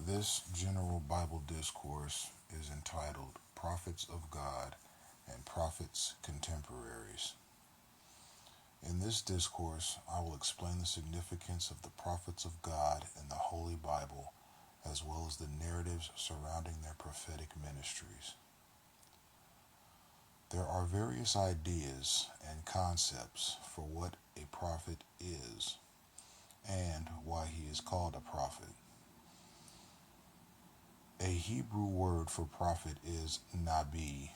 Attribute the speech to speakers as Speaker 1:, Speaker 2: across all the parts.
Speaker 1: This general Bible discourse is entitled Prophets of God and Prophets Contemporaries. In this discourse, I will explain the significance of the prophets of God in the Holy Bible, as well as the narratives surrounding their prophetic ministries. There are various ideas and concepts for what a prophet is and why he is called a prophet. A Hebrew word for prophet is nabi.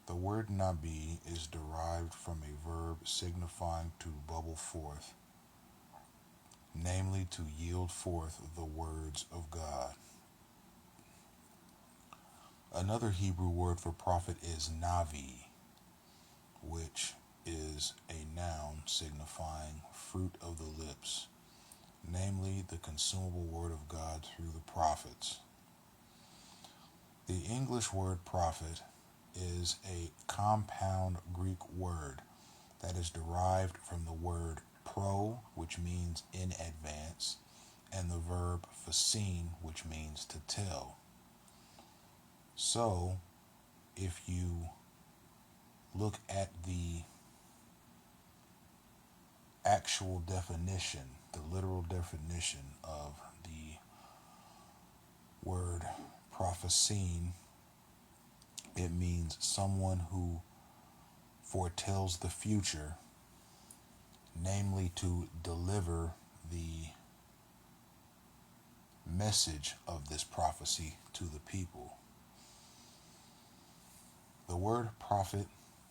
Speaker 1: The word nabi is derived from a verb signifying to bubble forth, namely to yield forth the words of God. Another Hebrew word for prophet is navi, which is a noun signifying fruit of the lips, namely the consumable word of God through the prophets. The English word prophet is a compound Greek word that is derived from the word pro, which means in advance, and the verb phasein, which means to tell. So, if you look at the actual definition, the literal definition of the word prophesying, it means someone who foretells the future, namely to deliver the message of this prophecy to the people. The word prophet,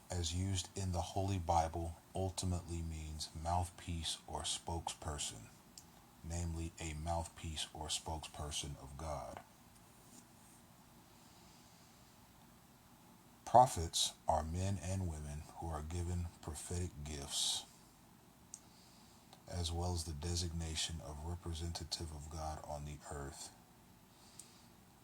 Speaker 1: as used in the Holy Bible, ultimately means mouthpiece or spokesperson, namely a mouthpiece or spokesperson of God. Prophets are men and women who are given prophetic gifts, as well as the designation of representative of God on the earth.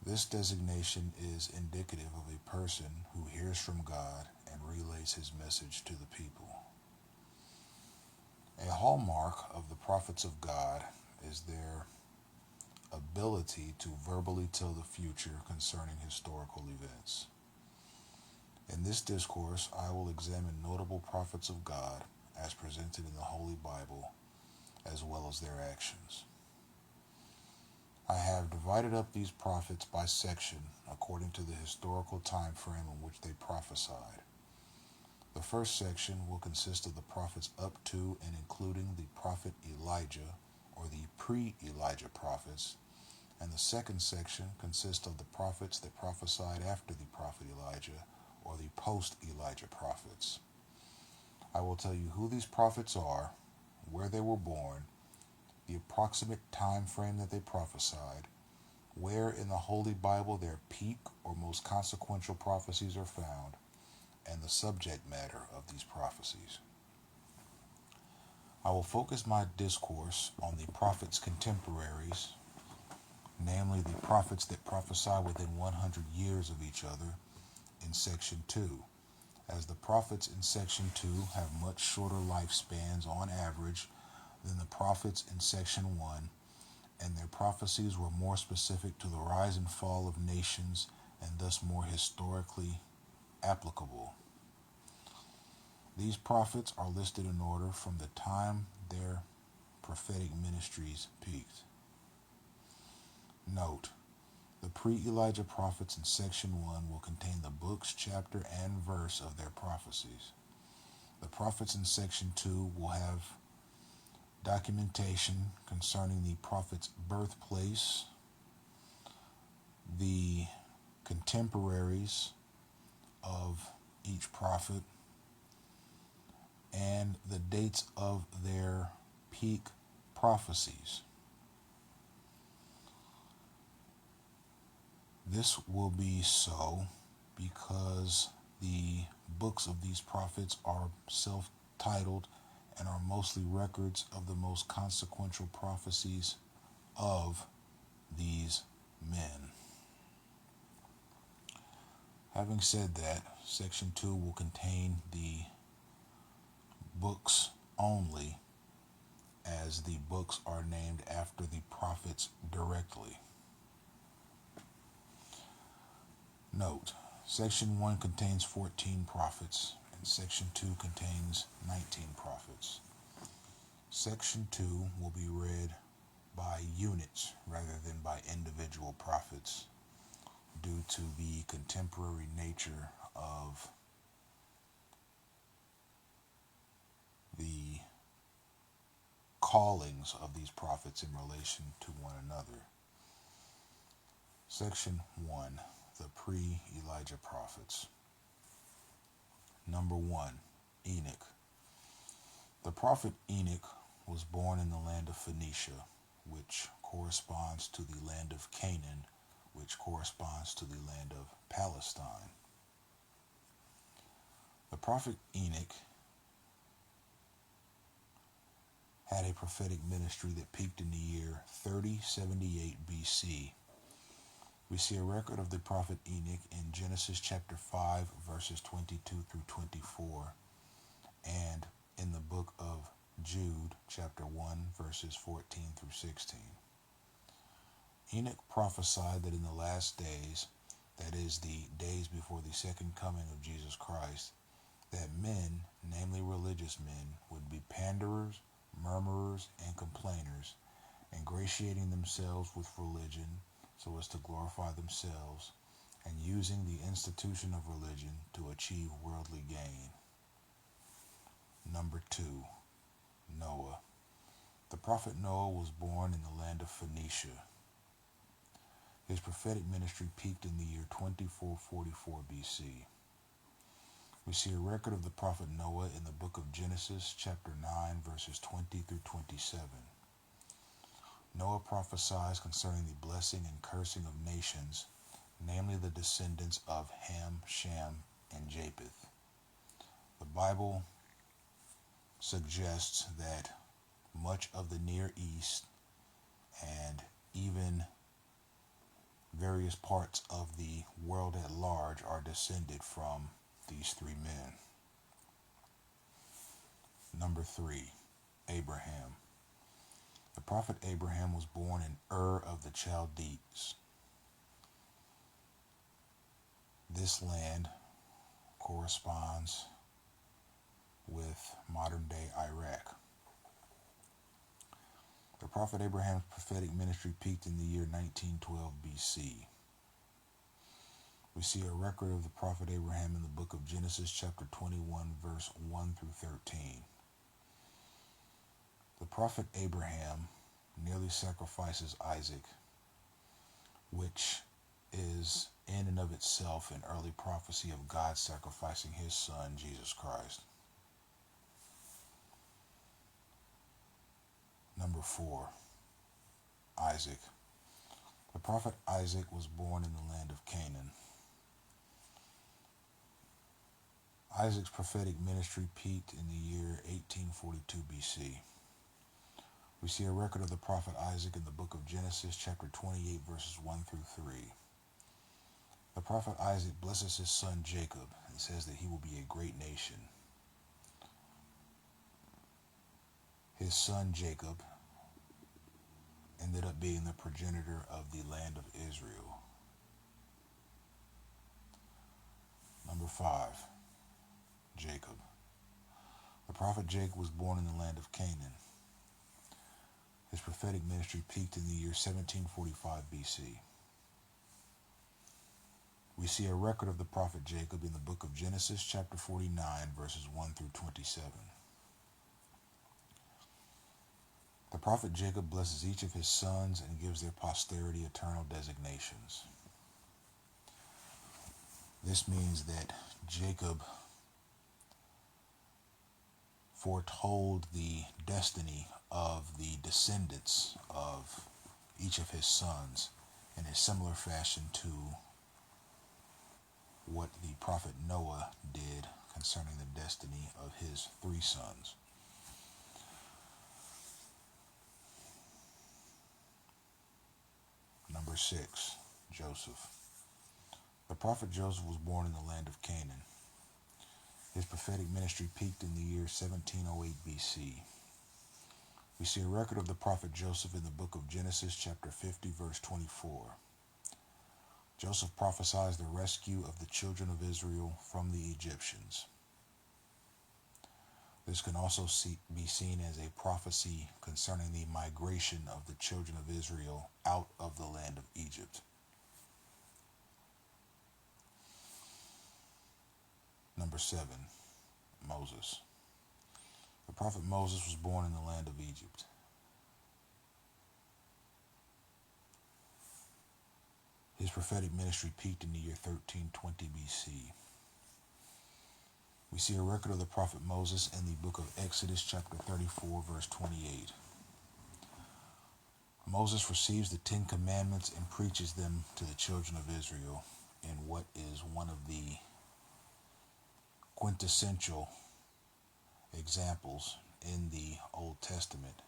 Speaker 1: This designation is indicative of a person who hears from God and relays his message to the people. A hallmark of the prophets of God is their ability to verbally tell the future concerning historical events. In this discourse, I will examine notable prophets of God as presented in the Holy Bible, as well as their actions. I have divided up these prophets by section according to the historical time frame in which they prophesied. The first section will consist of the prophets up to and including the prophet Elijah, or the pre-Elijah prophets, and the second section consists of the prophets that prophesied after the prophet Elijah, or the post-Elijah prophets. I will tell you who these prophets are, where they were born, the approximate time frame that they prophesied, where in the Holy Bible their peak or most consequential prophecies are found, and the subject matter of these prophecies. I will focus my discourse on the prophets' contemporaries, namely the prophets that prophesy within 100 years of each other, in section 2, as the prophets in section 2 have much shorter lifespans on average than the prophets in section 1, and their prophecies were more specific to the rise and fall of nations and thus more historically applicable. These prophets are listed in order from the time their prophetic ministries peaked. Note, the pre-Elijah prophets in section 1 will contain the books, chapter, and verse of their prophecies. The prophets in section 2 will have documentation concerning the prophet's birthplace, the contemporaries of each prophet, and the dates of their peak prophecies. This will be so because the books of these prophets are self-titled and are mostly records of the most consequential prophecies of these men. Having said that, section 2 will contain the books only, as the books are named after the prophets directly. Note, Section 1 contains 14 prophets, and Section 2 contains 19 prophets. Section 2 will be read by units rather than by individual prophets due to the contemporary nature of the callings of these prophets in relation to one another. Section 1, the pre-Elijah prophets. Number 1, Enoch. The prophet Enoch was born in the land of Phoenicia, which corresponds to the land of Canaan, which corresponds to the land of Palestine. The prophet Enoch had a prophetic ministry that peaked in the year 3078 BC. We see a record of the prophet Enoch in Genesis chapter 5, verses 22 through 24, and in the book of Jude, chapter 1, verses 14 through 16. Enoch prophesied that in the last days, that is, the days before the second coming of Jesus Christ, that men, namely religious men, would be panderers, murmurers, and complainers, ingratiating themselves with religion so as to glorify themselves, and using the institution of religion to achieve worldly gain. Number 2, Noah. The prophet Noah was born in the land of Phoenicia. His prophetic ministry peaked in the year 2444 BC. We see a record of the prophet Noah in the book of Genesis, chapter 9, verses 20 through 27. Noah prophesies concerning the blessing and cursing of nations, namely the descendants of Ham, Shem, and Japheth. The Bible suggests that much of the Near East and even various parts of the world at large are descended from these three men. Number 3, Abraham. The prophet Abraham was born in Ur of the Chaldees. This land corresponds with modern-day Iraq. The prophet Abraham's prophetic ministry peaked in the year 1912 BC. We see a record of the prophet Abraham in the book of Genesis chapter 21, verse 1 through 13. The prophet Abraham nearly sacrifices Isaac, which is in and of itself an early prophecy of God sacrificing his son, Jesus Christ. Number 4, Isaac. The prophet Isaac was born in the land of Canaan. Isaac's prophetic ministry peaked in the year 1842 BC. We see a record of the prophet Isaac in the book of Genesis, chapter 28, verses 1 through 3. The prophet Isaac blesses his son Jacob and says that he will be a great nation. His son Jacob ended up being the progenitor of the land of Israel. Number 5, Jacob. The prophet Jacob was born in the land of Canaan. His prophetic ministry peaked in the year 1745 BC. We see a record of the prophet Jacob in the book of Genesis, chapter 49, verses 1 through 27. The prophet Jacob blesses each of his sons and gives their posterity eternal designations. This means that Jacob foretold the destiny of the descendants of each of his sons in a similar fashion to what the prophet Noah did concerning the destiny of his 3 sons. Number 6, Joseph. The prophet Joseph was born in the land of Canaan. His prophetic ministry peaked in the year 1708 BC. We see a record of the prophet Joseph in the book of Genesis, chapter 50, verse 24. Joseph prophesies the rescue of the children of Israel from the Egyptians. This can also be seen as a prophecy concerning the migration of the children of Israel out of the land of Egypt. Number 7, Moses. The prophet Moses was born in the land of Egypt. His prophetic ministry peaked in the year 1320 BC. We see a record of the prophet Moses in the book of Exodus, chapter 34, verse 28. Moses receives the 10 Commandments and preaches them to the children of Israel in what is one of the quintessential examples in the Old Testament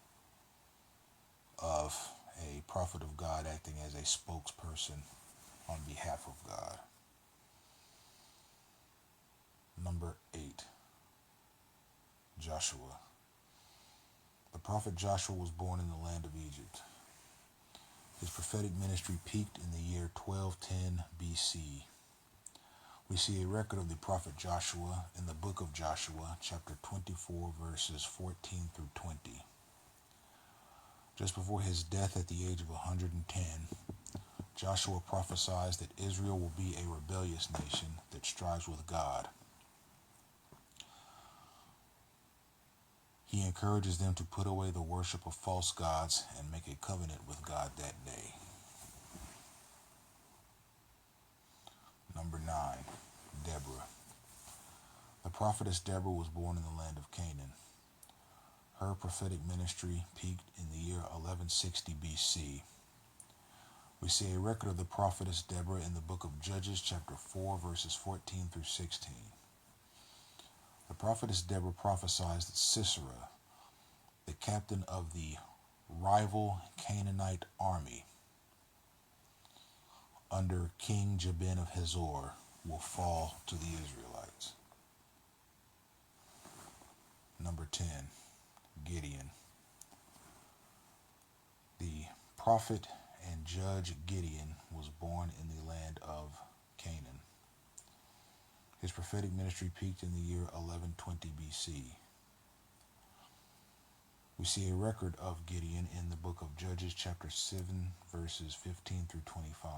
Speaker 1: of a prophet of God acting as a spokesperson on behalf of God. Number 8, Joshua. The prophet Joshua was born in the land of Egypt. His prophetic ministry peaked in the year 1210 BC. We see a record of the prophet Joshua in the book of Joshua, chapter 24, verses 14 through 20. Just before his death at the age of 110, Joshua prophesies that Israel will be a rebellious nation that strives with God. He encourages them to put away the worship of false gods and make a covenant with God that day. Number 9, Deborah. The prophetess Deborah was born in the land of Canaan. Her prophetic ministry peaked in the year 1160 BC. We see a record of the prophetess Deborah in the book of Judges, chapter 4, verses 14 through 16. The prophetess Deborah prophesies that Sisera, the captain of the rival Canaanite army under King Jabin of Hazor, will fall to the Israelites. Number 10, Gideon. The prophet and judge Gideon was born in the land of Canaan. His prophetic ministry peaked in the year 1120 BC. We see a record of Gideon in the book of Judges, chapter 7, verses 15 through 25.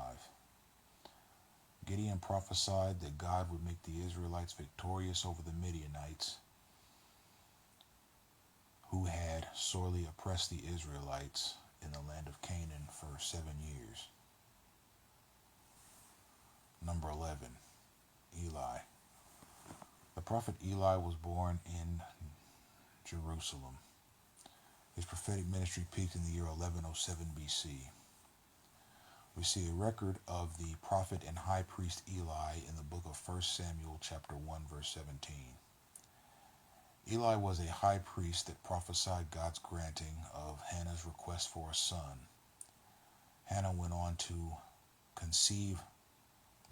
Speaker 1: Gideon prophesied that God would make the Israelites victorious over the Midianites, who had sorely oppressed the Israelites in the land of Canaan for 7 years. Number 11, Eli. The prophet Eli was born in Jerusalem. His prophetic ministry peaked in the year 1107 BC. We see a record of the prophet and high priest Eli in the book of 1 Samuel chapter 1, verse 17. Eli was a high priest that prophesied God's granting of Hannah's request for a son. Hannah went on to conceive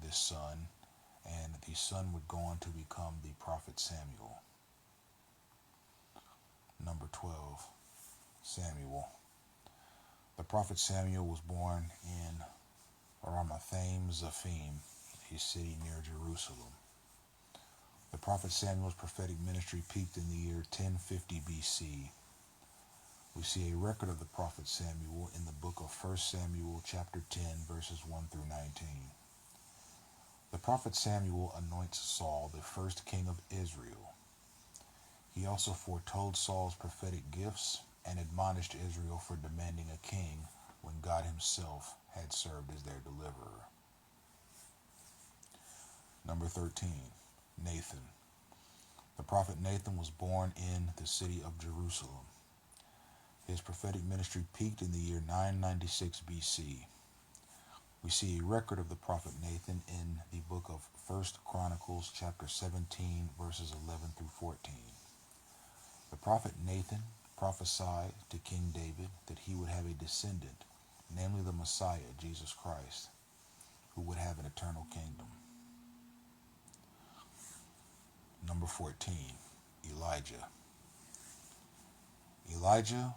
Speaker 1: this son, and the son would go on to become the prophet Samuel. Number 12, Samuel. The prophet Samuel was born in Ramathaim Zaphim, a city near Jerusalem. The prophet Samuel's prophetic ministry peaked in the year 1050 BC. We see a record of the prophet Samuel in the book of 1 Samuel chapter 10, verses 1 through 19. The prophet Samuel anoints Saul the first king of Israel. He also foretold Saul's prophetic gifts and admonished Israel for demanding a king when God himself had served as their deliverer. Number 13, Nathan. The prophet Nathan was born in the city of Jerusalem. His prophetic ministry peaked in the year 996 BC. We see a record of the prophet Nathan in the book of 1 Chronicles chapter 17, verses 11 through 14. The prophet Nathan prophesied to King David that he would have a descendant, namely the Messiah, Jesus Christ, who would have an eternal kingdom. Number 14, Elijah. Elijah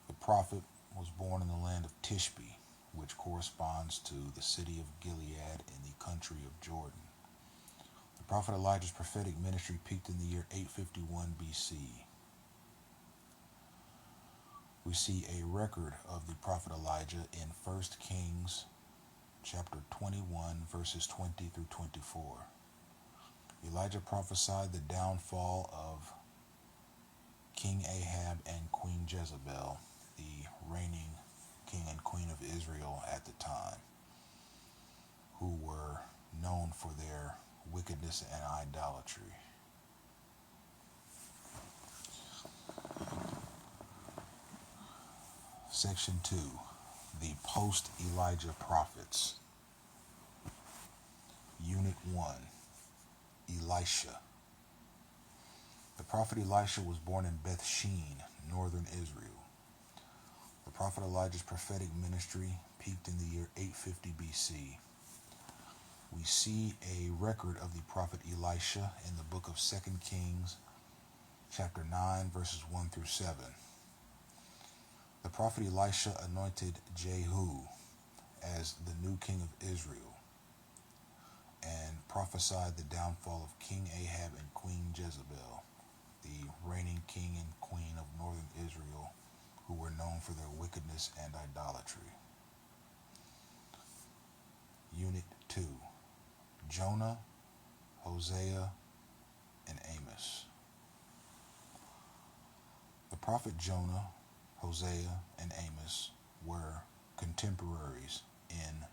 Speaker 1: The prophet was born in the land of Tishbe, which corresponds to the city of Gilead in the country of Jordan. The prophet Elijah's prophetic ministry peaked in the year 851 BC. We see a record of the prophet Elijah in 1 Kings chapter 21, verses 20 through 24. Elijah prophesied the downfall of King Ahab and Queen Jezebel, the reigning king and queen of Israel at the time, who were known for their wickedness and idolatry. Section 2, the post-Elijah prophets. Unit 1, Elisha. The prophet Elisha was born in Bethshean, northern Israel. The prophet Elijah's prophetic ministry peaked in the year 850 BC. We see a record of the prophet Elisha in the book of 2 Kings, chapter 9, verses 1 through 7. The prophet Elisha anointed Jehu as the new king of Israel and prophesied the downfall of King Ahab and Queen Jezebel, the reigning king and queen of northern Israel, who were known for their wickedness and idolatry. Unit 2, Jonah, Hosea, and Amos. The prophet Jonah, Hosea, and Amos were contemporaries in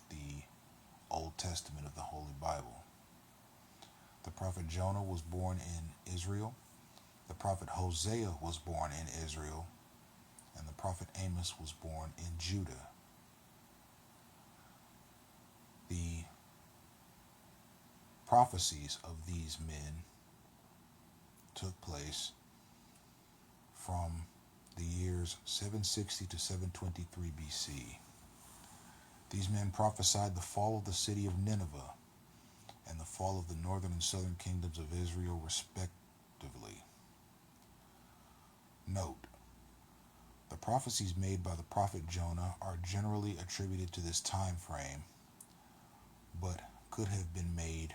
Speaker 1: the Old Testament of the Holy Bible. The prophet Jonah was born in Israel. The prophet Hosea was born in Israel. And the prophet Amos was born in Judah. The prophecies of these men took place from the years 760 to 723 BC. These men prophesied the fall of the city of Nineveh and the fall of the northern and southern kingdoms of Israel, respectively. Note, the prophecies made by the prophet Jonah are generally attributed to this time frame, but could have been made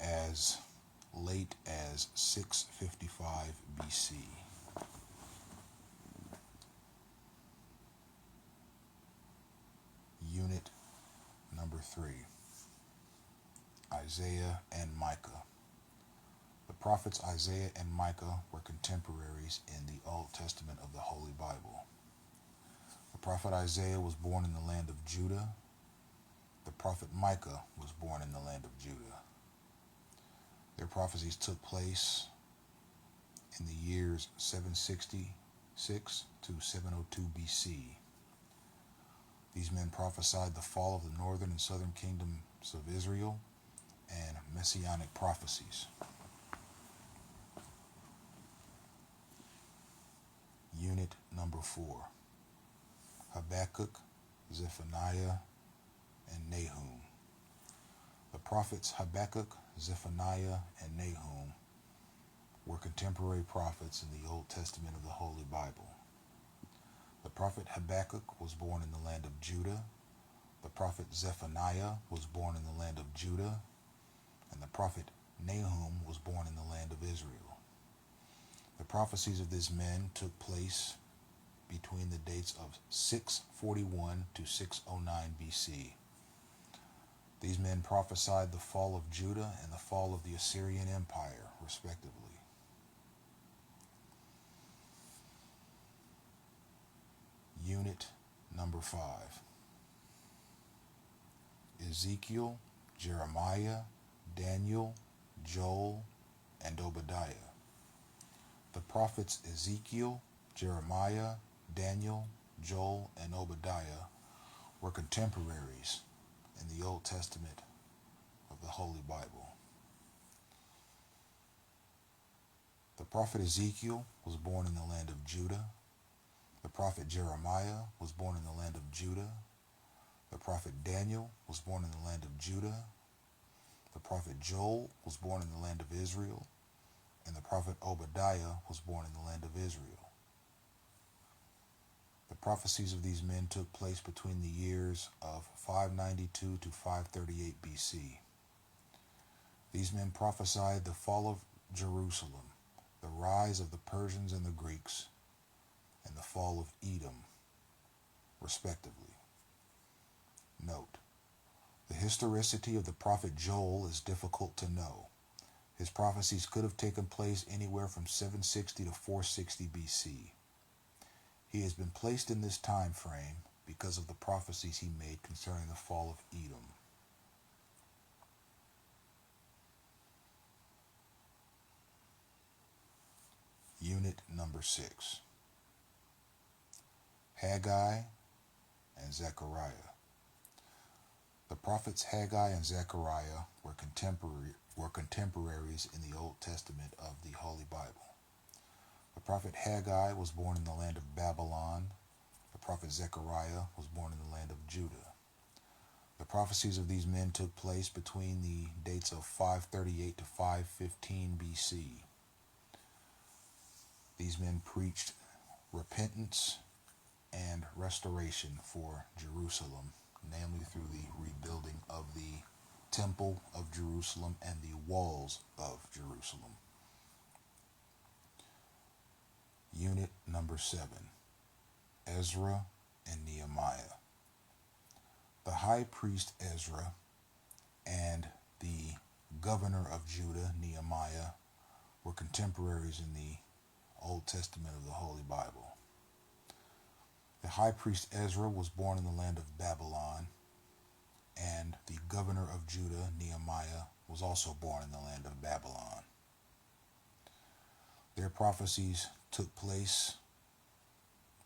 Speaker 1: as late as 655 BC. Unit number 3, Isaiah and Micah. The prophets Isaiah and Micah were contemporaries in the Old Testament of the Holy Bible. The prophet Isaiah was born in the land of Judah. The prophet Micah was born in the land of Judah. Their prophecies took place in the years 766 to 702 BC. These men prophesied the fall of the northern and southern kingdoms of Israel and messianic prophecies. Unit number 4, Habakkuk, Zephaniah, and Nahum. The prophets Habakkuk, Zephaniah, and Nahum were contemporary prophets in the Old Testament of the Holy Bible. The prophet Habakkuk was born in the land of Judah. The prophet Zephaniah was born in the land of Judah. And the prophet Nahum was born in the land of Israel. The prophecies of these men took place between the dates of 641 to 609 BC. These men prophesied the fall of Judah and the fall of the Assyrian Empire, respectively. Unit number 5, Ezekiel, Jeremiah, Daniel, Joel, and Obadiah. The prophets Ezekiel, Jeremiah, Daniel, Joel, and Obadiah were contemporaries in the Old Testament of the Holy Bible. The prophet Ezekiel was born in the land of Judah. The prophet Jeremiah was born in the land of Judah. The prophet Daniel was born in the land of Judah. The prophet Joel was born in the land of Israel. and the prophet Obadiah was born in the land of Israel. The prophecies of these men took place between the years of 592 to 538 BC. These men prophesied the fall of Jerusalem, the rise of the Persians and the Greeks, and the fall of Edom, respectively. Note: the historicity of the prophet Joel is difficult to know. His prophecies could have taken place anywhere from 760 to 460 BC. He has been placed in this time frame because of the prophecies he made concerning the fall of Edom. Unit number 6. Haggai and Zechariah. The prophets Haggai and Zechariah were contemporaries in the Old Testament of the Holy Bible. The prophet Haggai was born in the land of Babylon. The prophet Zechariah was born in the land of Judah. The prophecies of these men took place between the dates of 538 to 515 BC. These men preached repentance and restoration for Jerusalem, namely through the rebuilding of the Temple of Jerusalem and the walls of Jerusalem. Unit number 7. Ezra and Nehemiah. The high priest Ezra and the governor of Judah, Nehemiah, were contemporaries in the Old Testament of the Holy Bible. The high priest Ezra was born in the land of Babylon, and the governor of Judah, Nehemiah, was also born in the land of Babylon. Their prophecies took place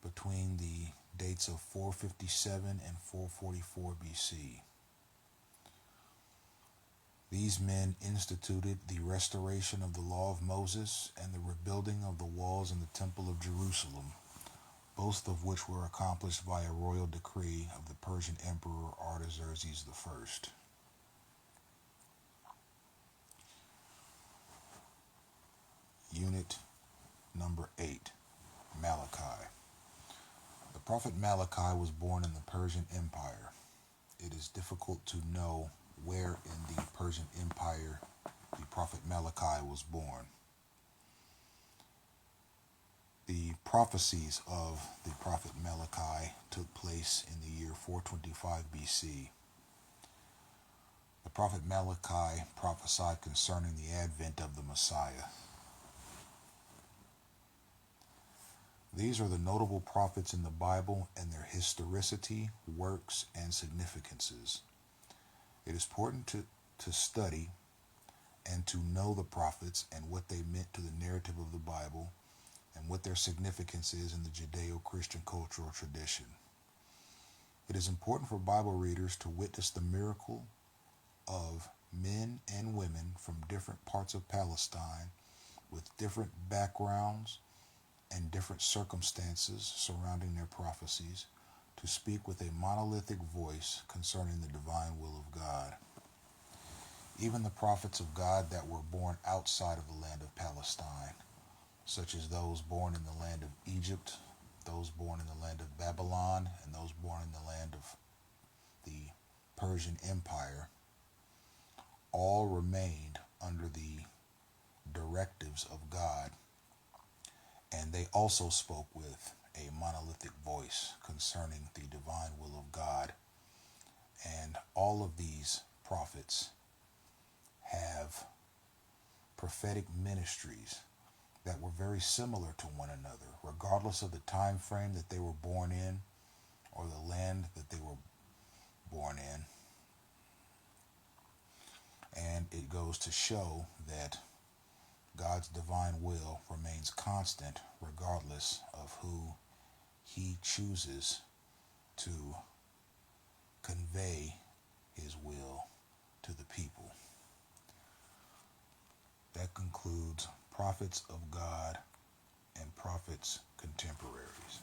Speaker 1: between the dates of 457 and 444 BC. These men instituted the restoration of the law of Moses and the rebuilding of the walls in the Temple of Jerusalem, both of which were accomplished by a royal decree of the Persian Emperor Artaxerxes I. Unit number 8. Malachi. The prophet Malachi was born in the Persian Empire. It is difficult to know where in the Persian Empire the prophet Malachi was born. The prophecies of the prophet Malachi took place in the year 425 BC. The prophet Malachi prophesied concerning the advent of the Messiah. These are the notable prophets in the Bible and their historicity, works, and significances. It is important to study and to know the prophets and what they meant to the narrative of the Bible and what their significance is in the Judeo-Christian cultural tradition. It is important for Bible readers to witness the miracle of men and women from different parts of Palestine with different backgrounds and different circumstances surrounding their prophecies to speak with a monolithic voice concerning the divine will of God. Even the prophets of God that were born outside of the land of Palestine, such as those born in the land of Egypt, those born in the land of Babylon, and those born in the land of the Persian Empire, all remained under the directives of God, and they also spoke with a monolithic voice concerning the divine will of God. And all of these prophets have prophetic ministries that were very similar to one another, regardless of the time frame that they were born in or the land that they were born in. And it goes to show that God's divine will remains constant regardless of who he chooses to convey his will to the people. That concludes Prophets of God and Prophets Contemporaries.